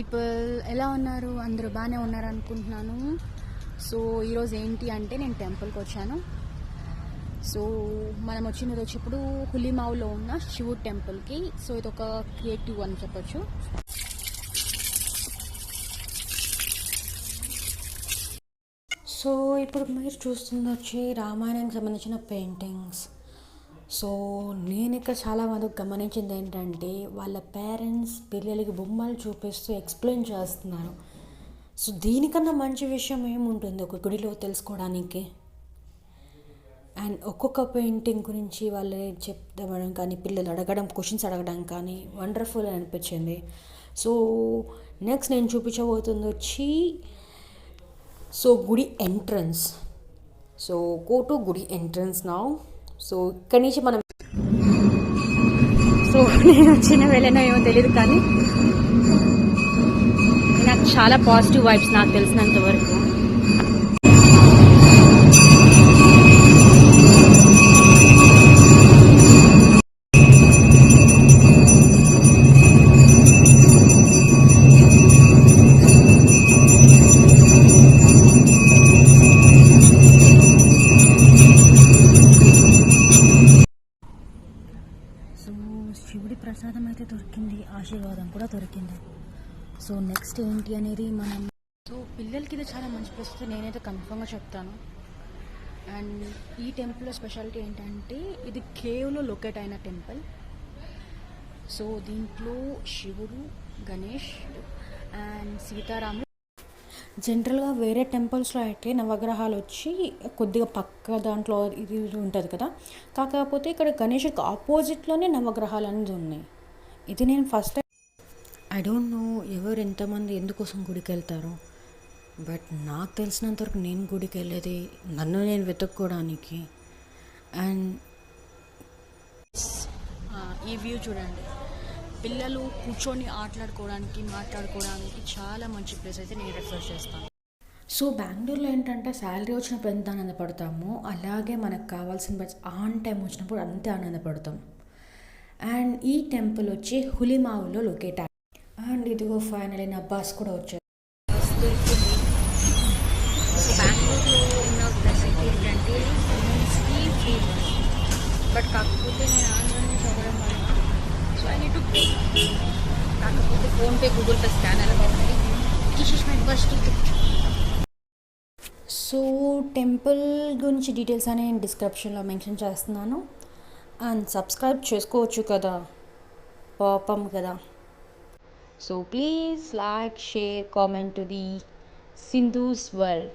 People ఎలా ఉన్నారు? అందరూ బాగానే ఉన్నారు అనుకుంటున్నాను. సో ఈరోజు ఏంటి అంటే నేను టెంపుల్కి వచ్చాను. సో మనం వచ్చినది వచ్చి ఇప్పుడు హులిమావులో ఉన్న శివుడు టెంపుల్కి. సో ఇది ఒక క్రియేటివ్ అని చెప్పొచ్చు. సో ఇప్పుడు మీరు చూస్తుంది వచ్చి రామాయణానికి సంబంధించిన పెయింటింగ్స్. సో నేను ఇక్కడ చాలా మందికి గమనించింది ఏంటంటే వాళ్ళ పేరెంట్స్ పిల్లలకి బొమ్మలు చూపిస్తూ ఎక్స్ప్లెయిన్ చేస్తున్నారు. సో దీనికన్నా మంచి విషయం ఏముంటుంది ఒక గుడిలో తెలుసుకోవడానికి? అండ్ ఒక్కొక్క పెయింటింగ్ గురించి వాళ్ళు చెప్తామడం కానీ పిల్లలు అడగడం క్వశ్చన్స్ అడగడం కానీ వండర్ఫుల్ అనిపించింది. సో నెక్స్ట్ నేను చూపించబోతుంది వచ్చి గుడి ఎంట్రన్స్. సో గో టు గుడి ఎంట్రన్స్ నౌ. సో ఇక్కడి నుంచి మనం నేను వచ్చిన వెళ్ళనో ఏమో తెలియదు కానీ నాకు చాలా పాజిటివ్ వైబ్స్ నాకు తెలిసినంత వరకు. శివుడి ప్రసాదం అయితే దొరికింది, ఆశీర్వాదం కూడా దొరికింది. సో నెక్స్ట్ ఏంటి అనేది మనం పిల్లలకి ఇది చాలా మంచి పరిస్థితి నేనైతే కన్ఫర్మ్గా చెప్తాను. అండ్ ఈ టెంపుల్లో స్పెషాలిటీ ఏంటంటే ఇది కేవ్లో లొకేట్ అయిన టెంపుల్. సో దీంట్లో శివుడు, గణేష్ అండ్ సీతారాములు. జనరల్గా వేరే టెంపుల్స్లో అయితే నవగ్రహాలు వచ్చి కొద్దిగా పక్క దాంట్లో ఇది ఉంటుంది కదా, కాకపోతే ఇక్కడ గణేష్కి ఆపోజిట్లోనే నవగ్రహాలు అనేది ఉన్నాయి. ఇది నేను first time I don't know ఎవరు ఎంతమంది ఎందుకోసం గుడికి వెళ్తారు, బట్ నాకు తెలిసినంతవరకు నేను గుడికి వెళ్ళేది నన్ను నేను వెతుక్కోవడానికి. అండ్ ఈ వ్యూ చూడండి, పిల్లలు కూర్చొని ఆటలాడుకోవడానికి మాట్లాడుకోవడానికి చాలా మంచి ప్లేస్ అయితే నేను రెఫర్ చేస్తాను. సో బెంగళూరులో ఏంటంటే శాలరీ వచ్చినప్పుడు ఎంత ఆనందపడతామో అలాగే మనకు కావాల్సిన బడ్స్ ఆన్ టైం వచ్చినప్పుడు అంతే ఆనందపడతాం. అండ్ ఈ టెంపుల్ వచ్చి హులిమావులో లొకేట్ అయ్యి. అండ్ ఇదిగో ఫైనల్ నా బస్ కూడా వచ్చారు. సో బెంగళూరులో ఉన్న ఫెసిలిటీ ఏంటంటే బట్ కాకపోతే నేను ఆన్లైన్ చదవడం వల్ల so I need to pay. కాకపోతే ఫోన్పే, గూగుల్ పే స్కానర్ బాగుంది. సో టెంపుల్ గురించి డీటెయిల్స్ అని నేను డిస్క్రిప్షన్లో మెన్షన్ చేస్తున్నాను. అండ్ సబ్స్క్రైబ్ చేసుకోవచ్చు కదా, పాపం కదా. So please like, share, comment to the Sindhu's world.